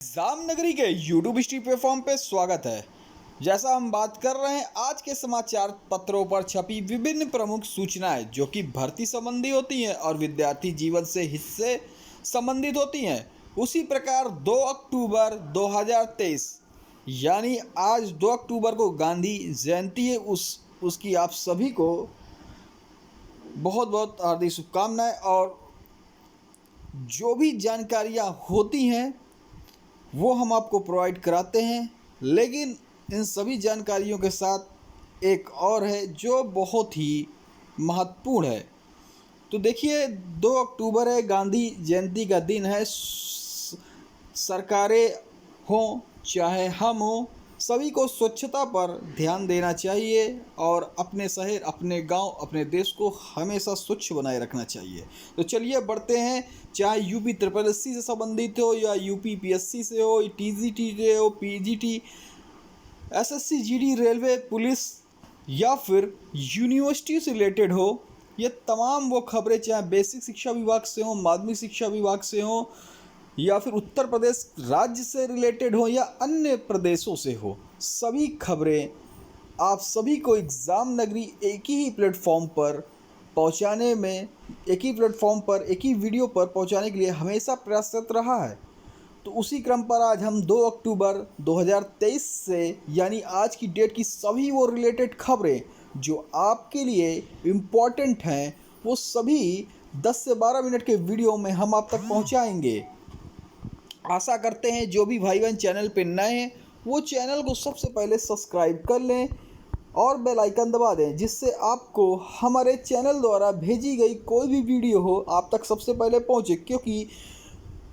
जामनगरी के YouTube stream platform पे स्वागत है। जैसा हम बात कर रहे हैं आज के समाचार पत्रों पर छपी विभिन्न प्रमुख सूचनाएं जो कि भर्ती संबंधी होती हैं और विद्यार्थी जीवन से हिस्से संबंधित होती हैं। उसी प्रकार 2 अक्टूबर 2023 यानी आज 2 अक्टूबर को गांधी जयंती है। उसकी आप सभी को बहुत बहुत हार्दिक शुभकामनाएं। और जो भी जानकारियां होती हैं वो हम आपको प्रोवाइड कराते हैं, लेकिन इन सभी जानकारियों के साथ एक और है जो बहुत ही महत्वपूर्ण है। तो देखिए 2 अक्टूबर है, गांधी जयंती का दिन है। सरकारें हों चाहे हम हों, सभी को स्वच्छता पर ध्यान देना चाहिए और अपने शहर, अपने गांव, अपने देश को हमेशा स्वच्छ बनाए रखना चाहिए। तो चलिए बढ़ते हैं। चाहे यूपी ट्रिपल एससी से संबंधित हो या यूपी पीएससी से हो, टीजीटी से हो, PGT, SSC, GD, railway, police या फिर यूनिवर्सिटी से रिलेटेड हो, ये तमाम वो खबरें चाहे बेसिक शिक्षा विभाग से हो, माध्यमिक शिक्षा विभाग से हो या फिर उत्तर प्रदेश राज्य से रिलेटेड हो या अन्य प्रदेशों से हो, सभी खबरें आप सभी को एग्ज़ाम नगरी एक ही प्लेटफॉर्म पर पहुंचाने में, एक ही प्लेटफॉर्म पर, एक ही वीडियो पर पहुंचाने के लिए हमेशा प्रयासरत रहा है। तो उसी क्रम पर आज हम 2 अक्टूबर 2023 से यानी आज की डेट की सभी वो रिलेटेड खबरें जो आपके लिए इम्पॉर्टेंट हैं वो सभी 10 से 12 मिनट के वीडियो में हम आप तक पहुंचाएंगे। आशा करते हैं जो भी भाई बहन चैनल पे नए हैं वो चैनल को सबसे पहले सब्सक्राइब कर लें और बेल आइकन दबा दें, जिससे आपको हमारे चैनल द्वारा भेजी गई कोई भी वीडियो हो आप तक सबसे पहले पहुंचे। क्योंकि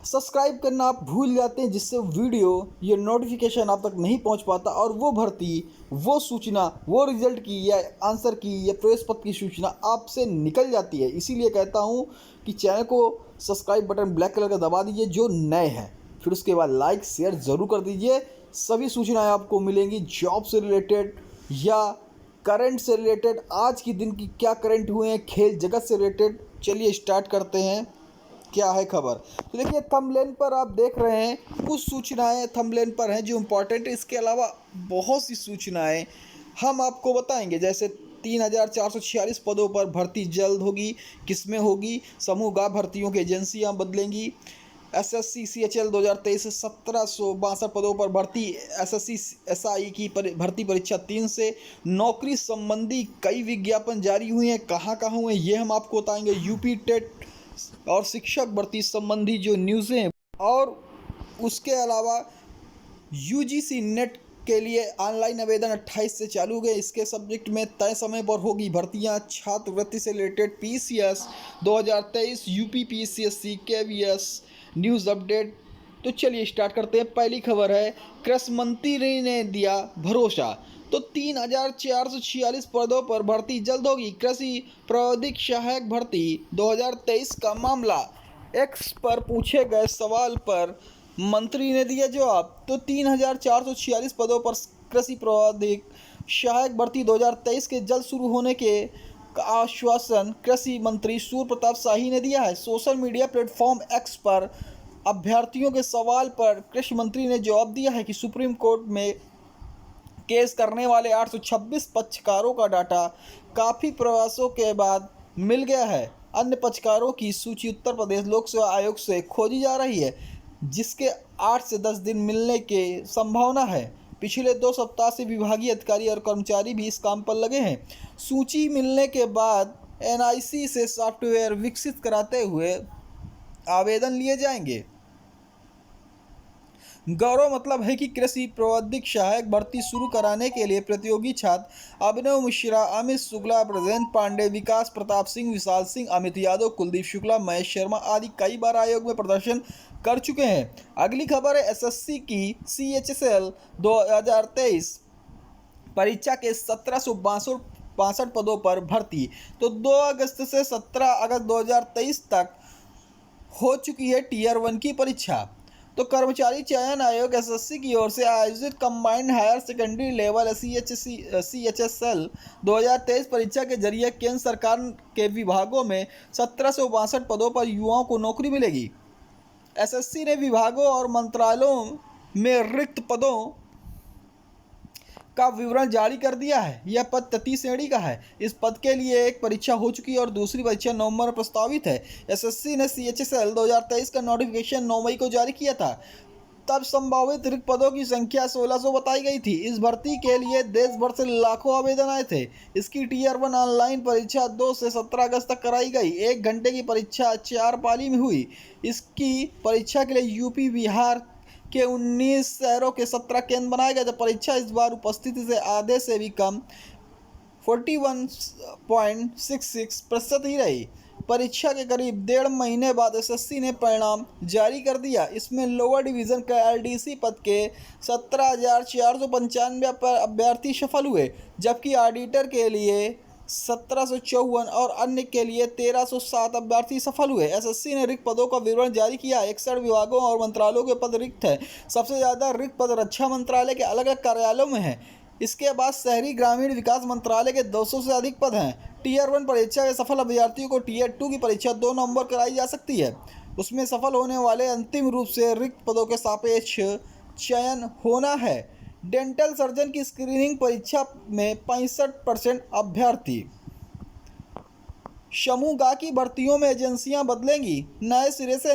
सब्सक्राइब करना आप भूल जाते हैं, जिससे वीडियो ये नोटिफिकेशन आप तक नहीं पहुंच पाता और वो भर्ती, वो सूचना, वो रिजल्ट की या आंसर की या प्रवेश पत्र की सूचना आपसे निकल जाती है। इसीलिए कहता हूं कि चैनल को सब्सक्राइब बटन ब्लैक कलर का दबा दीजिए जो नए हैं, फिर उसके बाद लाइक शेयर ज़रूर कर दीजिए। सभी सूचनाएँ आपको मिलेंगी जॉब से रिलेटेड या करंट से रिलेटेड, आज की दिन की क्या करंट हुए हैं, खेल जगत से रिलेटेड। चलिए स्टार्ट करते हैं, क्या है खबर। तो देखिए थंबनेल पर आप देख रहे हैं कुछ सूचनाएं थंबनेल पर हैं जो इम्पोर्टेंट है। इसके अलावा बहुत सी सूचनाएं हम आपको बताएंगे, जैसे 3446 पदों पर भर्ती जल्द होगी, किसमें होगी, समूह गा भर्तियों की एजेंसियां बदलेंगी। एसएससी सीएचएल 2023 से 1762 पदों पर भर्ती, एसएससी एसआई की भर्ती परीक्षा 3 से। नौकरी संबंधी कई विज्ञापन जारी हुए हैं, कहाँ कहाँ हुए ये हम आपको बताएंगे। यूपी टेट और शिक्षक भर्ती संबंधी जो न्यूज़ें हैं, और उसके अलावा यूजीसी नेट के लिए ऑनलाइन आवेदन 28 से चालू गए। इसके सब्जेक्ट में तय समय पर होगी भर्तियां। छात्रवृत्ति से related PCS 2023, UP PCSC, KVS news update. तो चलिए स्टार्ट करते हैं। पहली खबर है, कृषि मंत्री ने दिया भरोसा, तो 3446 पदों पर भर्ती जल्द होगी। कृषि प्रावधिक सहायक भर्ती 2023 का मामला। एक्स पर पूछे गए सवाल पर मंत्री ने दिया जवाब। तो 3446 पदों पर कृषि प्रावधिक सहायक भर्ती 2023 के जल्द शुरू होने के आश्वासन कृषि मंत्री सूर्य प्रताप शाही ने दिया है। सोशल मीडिया प्लेटफॉर्म एक्स पर अभ्यर्थियों के सवाल पर कृषि मंत्री ने जवाब दिया है कि सुप्रीम कोर्ट में केस करने वाले 826 पक्षकारों का डाटा काफ़ी प्रयासों के बाद मिल गया है। अन्य पक्षकारों की सूची उत्तर प्रदेश लोक सेवा आयोग से खोजी जा रही है, जिसके 8 से 10 दिन मिलने की संभावना है। पिछले 2 सप्ताह से विभागीय अधिकारी और कर्मचारी भी इस काम पर लगे हैं। सूची मिलने के बाद एनआईसी से सॉफ्टवेयर विकसित कराते हुए आवेदन लिए जाएंगे। गौरव मतलब है कि कृषि प्रावधिक सहायक भर्ती शुरू कराने के लिए प्रतियोगी छात्र अभिनव मिश्रा, अमित शुक्ला, ब्रजेंद्र पांडे, विकास प्रताप सिंह, विशाल सिंह, अमित यादव, कुलदीप शुक्ला, महेश शर्मा आदि कई बार आयोग में प्रदर्शन कर चुके हैं। अगली खबर है, एसएससी की सीएचएसएल 2023 परीक्षा के 1762 पदों पर भर्ती। तो 2 अगस्त से 17 अगस्त 2023 तक हो चुकी है टीयर 1 की परीक्षा। तो कर्मचारी चयन आयोग एसएससी की ओर से आयोजित combined higher secondary level CHSL 2023 परीक्षा के जरिए केंद्र सरकार के विभागों में 1762 पदों पर युवाओं को नौकरी मिलेगी। एसएससी ने विभागों और मंत्रालयों में रिक्त पदों का विवरण जारी कर दिया है। यह पद तृतीय श्रेणी का है। इस पद के लिए एक परीक्षा हो चुकी है और दूसरी परीक्षा नवंबर में प्रस्तावित है। एसएससी ने CHSL 2023 का नोटिफिकेशन 9 मई को जारी किया था। तब संभावित रिक्त पदों की संख्या 1600 बताई गई थी। इस भर्ती के लिए देश भर से लाखों आवेदन आए थे। इसकी Tier 1 ऑनलाइन परीक्षा 2 से 17 अगस्त तक कराई गई। 1 घंटे की परीक्षा 4 पाली में हुई। इसकी परीक्षा के लिए यूपी, बिहार के 19 शहरों के 17 केंद्र बनाए गए थे। परीक्षा इस बार उपस्थिति से आधे से भी कम 41.66% ही रही। परीक्षा के करीब 1.5 महीने बाद एसएससी ने परिणाम जारी कर दिया। इसमें लोअर डिवीज़न के LDC पद के 17,495 अभ्यर्थी सफल हुए, जबकि ऑडिटर के लिए 1754 और अन्य के लिए 1307 अभ्यर्थी सफल हुए। एसएससी ने रिक्त पदों का विवरण जारी किया। 61 विभागों और मंत्रालयों के पद रिक्त हैं। सबसे ज़्यादा रिक्त पद रक्षा मंत्रालय के अलग अलग कार्यालयों में हैं। इसके बाद शहरी ग्रामीण विकास मंत्रालय के 200 से अधिक पद हैं। Tier 1 परीक्षा के सफल अभ्यर्थियों को Tier 2 की परीक्षा 2 नवंबर कराई जा सकती है। उसमें सफल होने वाले अंतिम रूप से रिक्त पदों के सापेक्ष चयन होना है। डेंटल सर्जन की स्क्रीनिंग परीक्षा में 65% अभ्यर्थी। समूह ग की भर्तियों में एजेंसियां बदलेंगी। नए सिरे से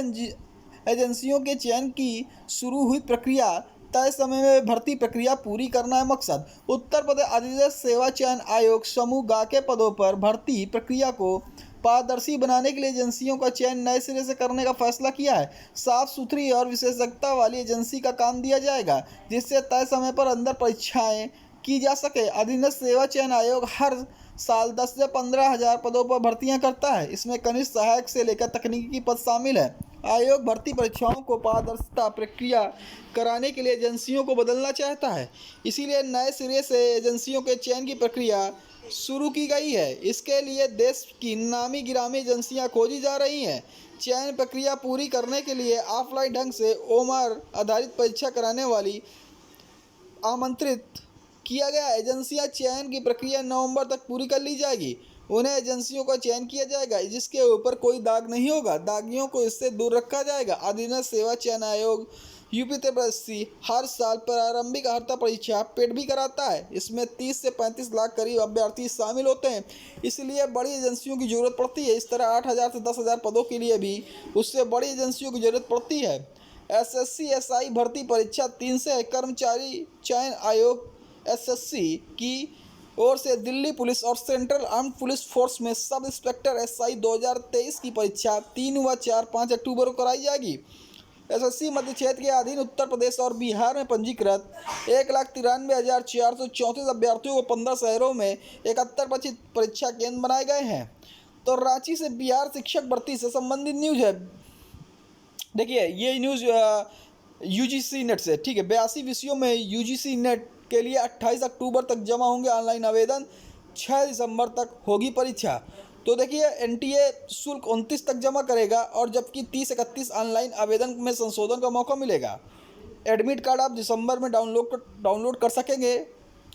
एजेंसियों के चयन की शुरू हुई प्रक्रिया। तय समय में भर्ती प्रक्रिया पूरी करना है मकसद। उत्तर प्रदेश अधिदेश सेवा चयन आयोग समूह ग के पदों पर भर्ती प्रक्रिया को पारदर्शी बनाने के लिए एजेंसियों का चयन नए सिरे से करने का फैसला किया है। साफ सुथरी और विशेषज्ञता वाली एजेंसी का काम दिया जाएगा, जिससे तय समय पर अंदर परीक्षाएं की जा सके। अधिदेश सेवा चयन आयोग हर साल 10 से 15 हज़ार पदों पर भर्तियां करता है। इसमें कनिष्ठ सहायक से लेकर तकनीकी पद शामिल है। आयोग भर्ती परीक्षाओं को पारदर्शिता प्रक्रिया कराने के लिए एजेंसियों को बदलना चाहता है। इसीलिए नए सिरे से एजेंसियों के चयन की प्रक्रिया शुरू की गई है। इसके लिए देश की नामी गिरामी एजेंसियां खोजी जा रही हैं। चयन प्रक्रिया पूरी करने के लिए ऑफलाइन ढंग से OMR आधारित परीक्षा कराने वाली आमंत्रित किया गया। एजेंसियां चयन की प्रक्रिया नवंबर तक पूरी कर ली जाएगी। उन्हें एजेंसियों का चयन किया जाएगा जिसके ऊपर कोई दाग नहीं होगा। दागियों को इससे दूर रखा जाएगा। अधिदेश सेवा चयन आयोग यूपी हर साल प्रारंभिक अर्हता परीक्षा पेड भी कराता है। इसमें 30 से 35 लाख करीब अभ्यर्थी शामिल होते हैं, इसलिए बड़ी एजेंसियों की जरूरत पड़ती है। इस तरह 8,000 से 10,000 पदों के लिए भी उससे बड़ी एजेंसियों की जरूरत पड़ती है। SSC SI भर्ती परीक्षा 3 से कर्मचारी चयन आयोग SSC की ओर से दिल्ली पुलिस और सेंट्रल आर्म्ड पुलिस फोर्स में सब इंस्पेक्टर SI 2023 की परीक्षा 3 व 4-5 अक्टूबर को कराई जाएगी। SSC मध्य क्षेत्र के अधीन उत्तर प्रदेश और बिहार में पंजीकृत 1,93,434 अभ्यर्थियों को 15 शहरों में 71 परीक्षा केंद्र बनाए गए हैं। तो रांची से बिहार शिक्षक भर्ती से संबंधित न्यूज़ है। देखिए ये न्यूज़ UGC नेट से, ठीक है। 82 विषयों में UGC नेट के लिए 28 अक्टूबर तक जमा होंगे ऑनलाइन आवेदन। 6 दिसंबर तक होगी परीक्षा। तो देखिए NTA शुल्क 29 तक जमा करेगा और जबकि 30-31 ऑनलाइन आवेदन में संशोधन का मौका मिलेगा। एडमिट कार्ड आप दिसंबर में डाउनलोड कर सकेंगे।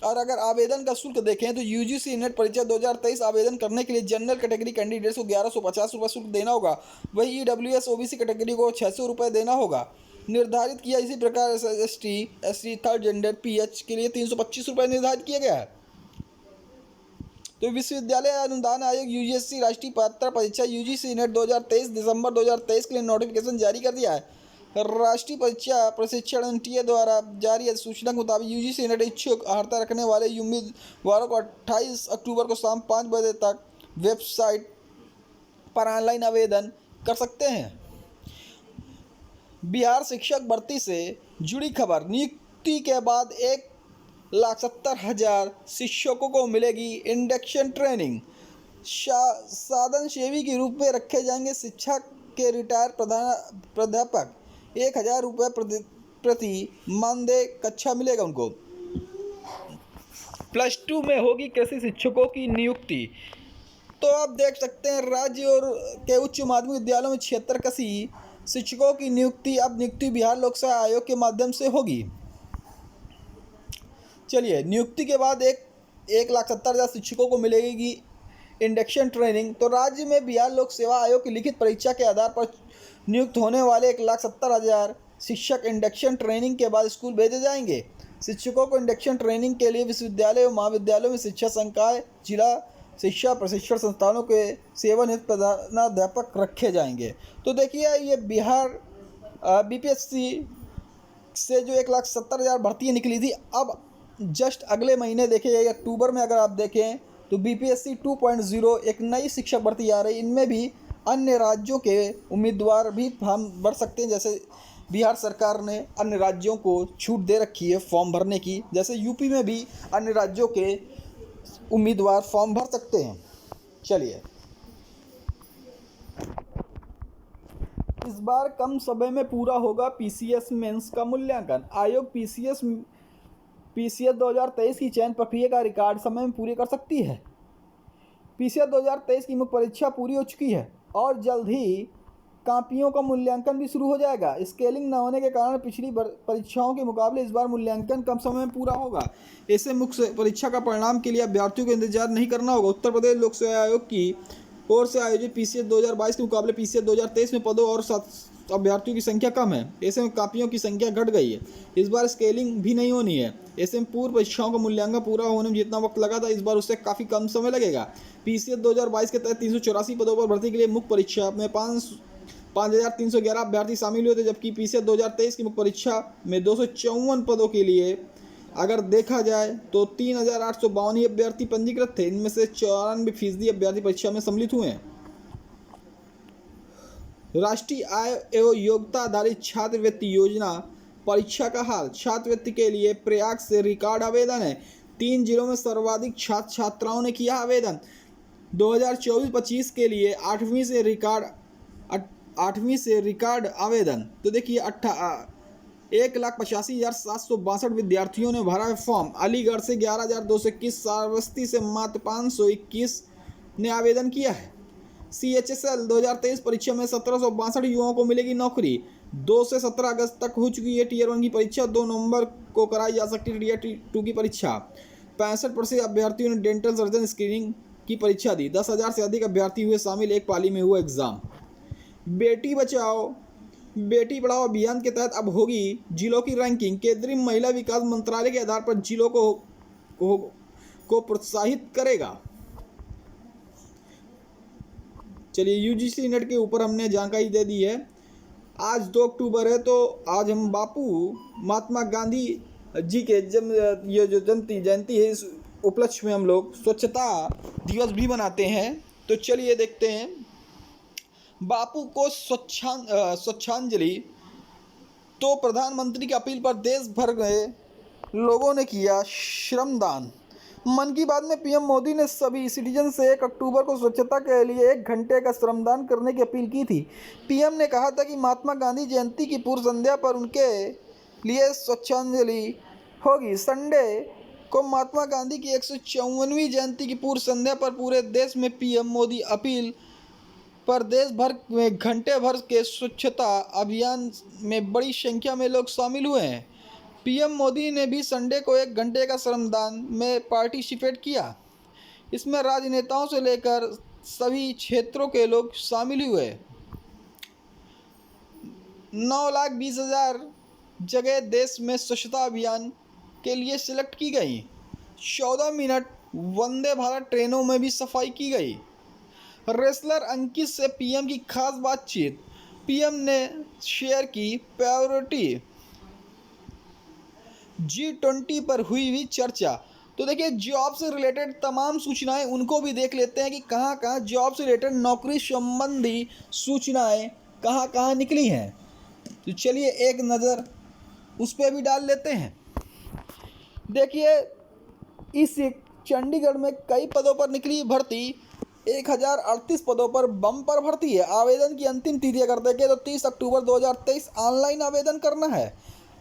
और अगर आवेदन का शुल्क देखें तो UGC नेट परीक्षा 2023 आवेदन करने के लिए जनरल कैटेगरी कैंडिडेट्स को 1150 रुपये शुल्क देना होगा। वही EWS OBC कैटेगरी को 600 रुपये देना होगा निर्धारित किया। इसी प्रकार ST SC third gender PH के लिए 325 रुपये निर्धारित किया गया है। तो विश्वविद्यालय अनुदान आयोग UGC राष्ट्रीय पात्रता परीक्षा UGC नेट 2023 दिसंबर 2023 के लिए नोटिफिकेशन जारी कर दिया है। राष्ट्रीय परीक्षा प्रशिक्षण NTA द्वारा जारी सूचना के मुताबिक UGC नेट इच्छुक अर्हता रखने वाले उम्मीदवारों को 28 अक्टूबर को शाम 5 बजे तक वेबसाइट पर ऑनलाइन आवेदन कर सकते हैं। बिहार शिक्षक भर्ती से जुड़ी खबर। नियुक्ति के बाद 1,70,000 शिक्षकों को मिलेगी इंडक्शन ट्रेनिंग। साधन सेवी के रूप में रखे जाएंगे शिक्षक के रिटायर प्राध्यापक। 1,000 रुपये प्रति मानदेय कक्षा मिलेगा उनको। +2 में होगी कृषि शिक्षकों की नियुक्ति। तो आप देख सकते हैं राज्य और के उच्च माध्यमिक विद्यालयों में 76 कृषि शिक्षकों की नियुक्ति अब नियुक्ति बिहार लोक सेवा आयोग के माध्यम से होगी। चलिए, नियुक्ति के बाद 1,70,000 शिक्षकों को मिलेगी इंडक्शन ट्रेनिंग। तो राज्य में बिहार लोक सेवा आयोग की लिखित परीक्षा के आधार पर नियुक्त होने वाले 1,70,000 शिक्षक इंडक्शन ट्रेनिंग के बाद स्कूल भेजे जाएंगे। शिक्षकों को इंडक्शन ट्रेनिंग के लिए विश्वविद्यालय और महाविद्यालयों में शिक्षा संकाय, जिला शिक्षा प्रशिक्षण संस्थानों के सेवानिवृत्त प्रधानाध्यापक रखे जाएंगे। तो देखिए, ये बिहार बीपीएससी से जो 1,70,000 भर्तियाँ निकली थी, अब जस्ट अगले महीने देखिए अक्टूबर में अगर आप देखें तो बीपीएससी 2.0 एक नई शिक्षक भर्ती आ रही। इनमें भी अन्य राज्यों के उम्मीदवार भी फॉर्म भर सकते हैं। जैसे बिहार सरकार ने अन्य राज्यों को छूट दे रखी है फॉर्म भरने की, जैसे यूपी में भी अन्य राज्यों के उम्मीदवार फॉर्म भर सकते हैं। चलिए, इस बार कम समय में पूरा होगा पीसीएस मेंस का मूल्यांकन। आयोग पीसीएस 2023 की चयन प्रक्रिया का रिकॉर्ड समय में पूरी कर सकती है। पीसीएस 2023 की मुख्य परीक्षा पूरी हो चुकी है और जल्द ही कॉपियों का मूल्यांकन भी शुरू हो जाएगा। स्केलिंग न होने के कारण पिछली परीक्षाओं के मुकाबले इस बार मूल्यांकन कम समय में पूरा होगा। ऐसे मुख्य परीक्षा का परिणाम के लिए अभ्यर्थियों को इंतजार नहीं करना होगा। उत्तर प्रदेश लोक सेवा आयोग की ओर से आयोजित पीसीएस 2022 के मुकाबले पीसीएस 2023 में पदों और अभ्यर्थियों की संख्या कम है। ऐसे में कापियों की संख्या घट गई है। इस बार स्केलिंग भी नहीं होनी है। ऐसे में पूर्व परीक्षाओं का मूल्यांकन पूरा होने में जितना वक्त लगा था, इस बार उससे काफ़ी कम समय लगेगा। पीसीएस 2022 के तहत 384 पदों पर भर्ती के लिए मुख्य परीक्षा में 5,311 अभ्यर्थी शामिल हुए थे, जबकि पीसीएस 2023 की मुख्य परीक्षा में 254 पदों के लिए अगर देखा जाए तो 3,852 अभ्यर्थी पंजीकृत थे। इनमें से 94% अभ्यर्थी परीक्षा में सम्मिलित हुए हैं। राष्ट्रीय आय एवं योग्यता आधारित छात्रवृत्ति योजना परीक्षा का हाल। छात्रवृत्ति के लिए प्रयाग से रिकॉर्ड आवेदन है। 3 जिलों में सर्वाधिक छात्र छात्राओं ने किया आवेदन। 2024-25 के लिए 8वीं से रिकॉर्ड आवेदन। तो देखिए 1,85,762 विद्यार्थियों ने भरा फॉर्म। अलीगढ़ से 11,221, श्रावस्ती से मात्र 521 ने आवेदन किया है। CHSL 2023 परीक्षा में 1,762 युवाओं को मिलेगी नौकरी। 2 से 17 अगस्त तक हो चुकी है टीयर 1 की परीक्षा। 2 नवंबर को कराई जा सकती है टीयर 2 की परीक्षा। 65% अभ्यर्थियों ने डेंटल सर्जन स्क्रीनिंग की परीक्षा दी। 10,000 से अधिक अभ्यर्थी हुए शामिल एक पाली में हुआ एग्जाम। बेटी बचाओ बेटी पढ़ाओ अभियान के तहत अब होगी जिलों की रैंकिंग। केंद्रीय महिला विकास मंत्रालय के आधार पर जिलों को प्रोत्साहित करेगा। चलिए, यूजीसी नेट के ऊपर हमने जानकारी दे दी है। आज 2 अक्टूबर है, तो आज हम बापू महात्मा गांधी जी के ये जो जयंती है, इस उपलक्ष्य में हम लोग स्वच्छता दिवस भी मनाते हैं। तो चलिए देखते हैं बापू को स्वच्छांजलि। तो प्रधानमंत्री की अपील पर देश भर में लोगों ने किया श्रमदान। मन की बात में पीएम मोदी ने सभी सिटीजन से 1 अक्टूबर को स्वच्छता के लिए 1 घंटे का श्रमदान करने की अपील की थी। पीएम ने कहा था कि महात्मा गांधी जयंती की पूर्व संध्या पर उनके लिए स्वच्छांजलि होगी। संडे को महात्मा गांधी की 154वीं जयंती की पूर्व संध्या पर पूरे देश में पीएम मोदी अपील पर देश भर में घंटे भर के स्वच्छता अभियान में बड़ी संख्या में लोग शामिल हुए हैं। पीएम मोदी ने भी संडे को 1 घंटे का श्रमदान में पार्टिसिपेट किया। इसमें राजनेताओं से लेकर सभी क्षेत्रों के लोग शामिल हुए। 9,20,000 जगह देश में स्वच्छता अभियान के लिए सिलेक्ट की गई। 14 मिनट वंदे भारत ट्रेनों में भी सफाई की गई। रेसलर अंकित से पीएम की खास बातचीत। पीएम ने शेयर की प्रायोरिटी। G20 पर हुई चर्चा। तो देखिए, जॉब से रिलेटेड तमाम सूचनाएं उनको भी देख लेते हैं कि कहां कहां जॉब से रिलेटेड नौकरी संबंधी सूचनाएं कहां कहां निकली हैं। तो चलिए एक नज़र उस पर भी डाल लेते हैं। देखिए, इस चंडीगढ़ में कई पदों पर निकली भर्ती। 1,038 पदों पर बम्पर भर्ती है। आवेदन की अंतिम तिथि अगर देखें तो 30 अक्टूबर 2023 ऑनलाइन आवेदन करना है।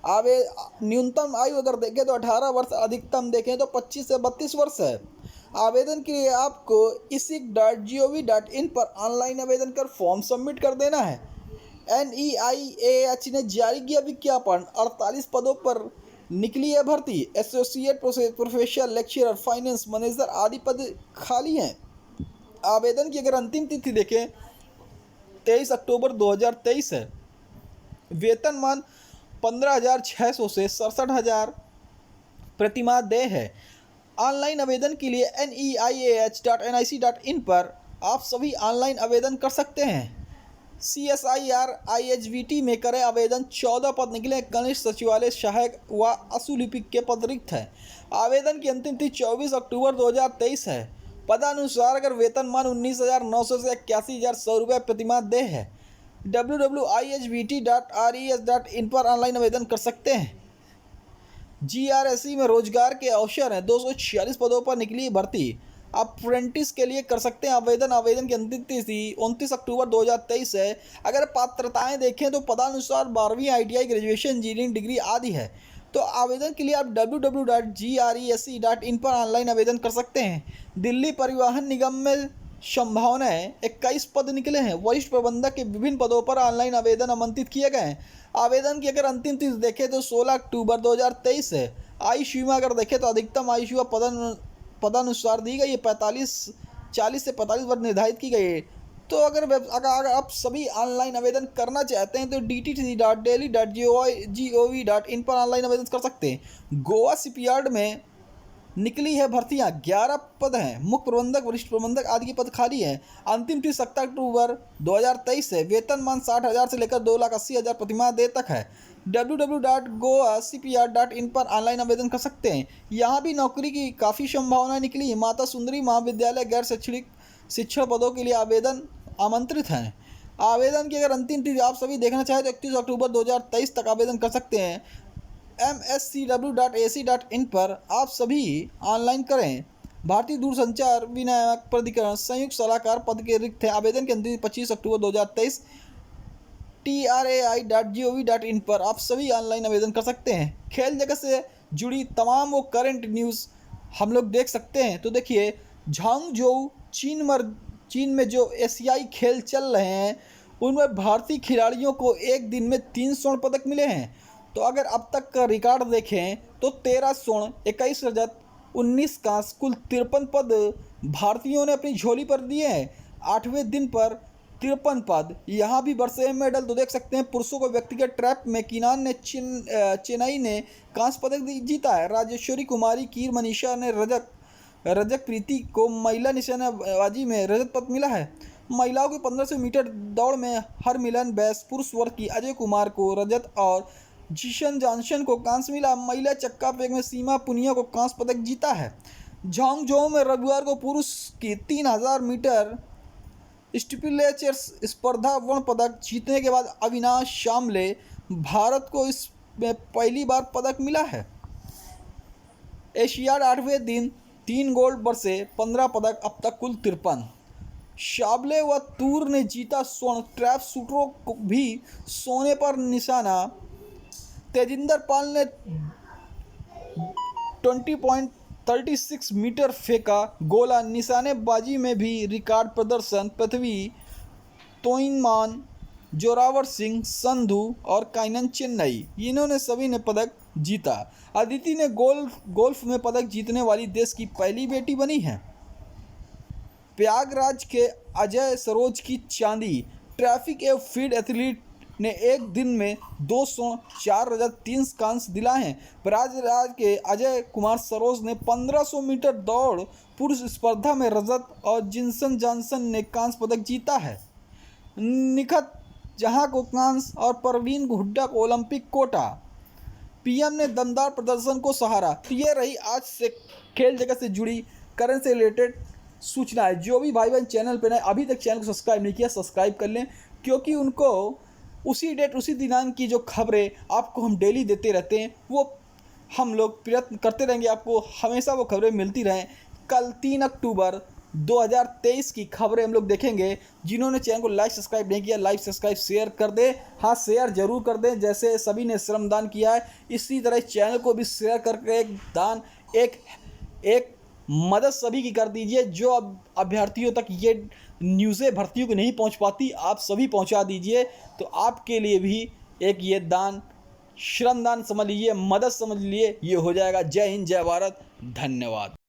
न्यूनतम आयु अगर देखें तो 18 वर्ष, अधिकतम देखें तो 25 से 32 वर्ष है। आवेदन के लिए आपको isic.gov.in पर ऑनलाइन आवेदन कर फॉर्म सबमिट कर देना है। NEIAH ने जारी किया विज्ञापन। 48 पदों पर निकली है भर्ती। Associate professor, lecturer, finance manager आदि पद खाली हैं। आवेदन की अगर अंतिम तिथि देखें 23 अक्टूबर 2023 है। वेतनमान 15,600 से 67,000 प्रतिमाह देय है। ऑनलाइन आवेदन के लिए neih.nic.in पर आप सभी ऑनलाइन आवेदन कर सकते हैं। CSIR IHVT में करें आवेदन। 14 पद निकले। कनिष्ठ सचिवालय सहायक व असुलिपिक के पद रिक्त है। आवेदन की अंतिम तिथि 24 अक्टूबर 2023 है। पदानुसार अगर वेतनमान 19,900 से 81,100 रुपये प्रतिमाह देय है। www.ihvt.res.in पर ऑनलाइन आवेदन कर सकते हैं। GRSE में रोजगार के अवसर हैं। 246 पदों पर निकली भर्ती। अप्रेंटिस के लिए कर सकते हैं आवेदन। आवेदन की अंतिम तिथि 29 अक्टूबर 2023 है। अगर पात्रताएं देखें तो पदानुसार 12वीं ITI, ग्रेजुएशन, इंजीनियरिंग डिग्री आदि है। तो आवेदन के लिए आप www.grese.in पर ऑनलाइन आवेदन कर सकते हैं। दिल्ली परिवहन निगम में संभावनाएं 21 पद निकले हैं। वरिष्ठ प्रबंधक के विभिन्न पदों पर ऑनलाइन आवेदन आमंत्रित किए गए हैं। आवेदन की अगर अंतिम तिथि देखें तो 16 अक्टूबर 2023 है। आयु सीमा अगर देखें तो अधिकतम आयु सीमा पदानुसार दी गई है। 40 से 45 वर्ष निर्धारित की गई है। तो अगर आप सभी ऑनलाइन आवेदन करना चाहते हैं तो dtt.delhi.gov.in पर ऑनलाइन आवेदन कर सकते हैं। गोवा शिपयार्ड में निकली है भर्तियां। 11 पद हैं। मुख्य प्रबंधक, वरिष्ठ प्रबंधक आदि के पद खाली हैं। अंतिम तिथि 7 अक्टूबर 2023 है। वेतनमान 60,000 से लेकर 2,80,000 प्रतिमाह देय तक है। www.goacpr.in पर ऑनलाइन आवेदन कर सकते हैं। यहाँ भी नौकरी की काफ़ी संभावनाएं निकली है। माता सुंदरी महाविद्यालय गैर शैक्षणिक शिक्षण पदों के लिए आवेदन आमंत्रित हैं। आवेदन की अगर अंतिम तिथि आप सभी देखना चाहें तो 31 अक्टूबर 2023 तक आवेदन कर सकते हैं। mscw.ac.in पर आप सभी ऑनलाइन करें। भारतीय दूरसंचार विनियामक प्राधिकरण संयुक्त सलाहकार पद के रिक्त है। आवेदन की अंतिम 25 अक्टूबर 2023। trai.gov.in पर आप सभी ऑनलाइन आवेदन कर सकते हैं। खेल जगत से जुड़ी तमाम वो करंट न्यूज़ हम लोग देख सकते हैं। तो देखिए, झांगझोऊ चीन में जो एशियाई खेल चल रहे हैं उनमें भारतीय खिलाड़ियों को एक दिन में 3 स्वर्ण पदक मिले हैं। तो अगर अब तक का रिकॉर्ड देखें तो 13 स्वर्ण, 21 रजत, 19 कांस्य, कुल 53 पद भारतीयों ने अपनी झोली पर दिए हैं। 8वें दिन पर 53 पद। यहाँ भी बरसे मेडल तो देख सकते हैं। पुरुषों को व्यक्तिगत ट्रैप में किनान ने चेन्नई ने कांस्य पदक जीता है। राजेश्वरी कुमारी, कीर मनीषा ने रजत प्रीति को महिला निशानेबाजी में रजत पदक मिला है। महिलाओं के 1500 मीटर दौड़ में हरमिलन बैस, पुरुष वर्ग की अजय कुमार को रजत और जिशन जॉनसन को कांस्य मिला। महिला चक्का फेंक में सीमा पुनिया को कांस्य पदक जीता है। झांगझोऊ में रविवार को पुरुष की 3000 मीटर स्टीपलेचर्स स्पर्धा स्वर्ण पदक जीतने के बाद अविनाश शामले भारत को इसमें पहली बार पदक मिला है। एशियाड 8वें दिन 3 गोल्ड बरसे 15 पदक, अब तक कुल 53। शाबले व तूर ने जीता स्वर्ण। ट्रैप शूटरों को भी सोने पर निशाना। तेजिंदर पाल ने 20.36 मीटर फेंका गोला। निशानेबाजी में भी रिकॉर्ड प्रदर्शन। पृथ्वी तोइनमान, जोरावर सिंह, संधू और काइनन चेन्नई, इन्होंने सभी ने पदक जीता। अदिति ने गोल्फ में पदक जीतने वाली देश की पहली बेटी बनी है। प्रयागराज के अजय सरोज की चांदी। ट्रैफिक एवं फील्ड एथलीट ने एक दिन में 2 स्वर्ण, 4 रजत, 3 कांस्य दिलाए हैं। प्रयागराज के अजय कुमार सरोज ने 1500 मीटर दौड़ पुरुष स्पर्धा में रजत और जिनसन जॉनसन ने कांस्य पदक जीता है। निखत जहां को कांस्य और परवीन हुड्डा को ओलंपिक कोटा। पीएम ने दमदार प्रदर्शन को सहारा। तो ये रही आज से खेल जगत से जुड़ी करंट से रिलेटेड सूचना है। जो भी भाई बहन चैनल पर नए अभी तक चैनल को सब्सक्राइब नहीं किया, सब्सक्राइब कर लें, क्योंकि उनको उसी डेट उसी दिनांक की जो खबरें आपको हम डेली देते रहते हैं वो हम लोग प्रयत्न करते रहेंगे, आपको हमेशा वो खबरें मिलती रहें। कल 3 अक्टूबर 2023 की खबरें हम लोग देखेंगे। जिन्होंने चैनल को लाइक सब्सक्राइब नहीं किया, लाइक सब्सक्राइब शेयर कर दें। हाँ, शेयर जरूर कर दें, जैसे सभी ने श्रमदान किया है इसी तरह चैनल को भी शेयर करके एक दान एक मदद सभी की कर दीजिए। जो अब अभ्यर्थियों तक ये न्यूज़ें भर्तियों को नहीं पहुंच पाती, आप सभी पहुंचा दीजिए। तो आपके लिए भी एक ये दान, श्रमदान समझ लीजिए, मदद समझ लीजिए, ये हो जाएगा। जय हिंद, जय भारत, धन्यवाद।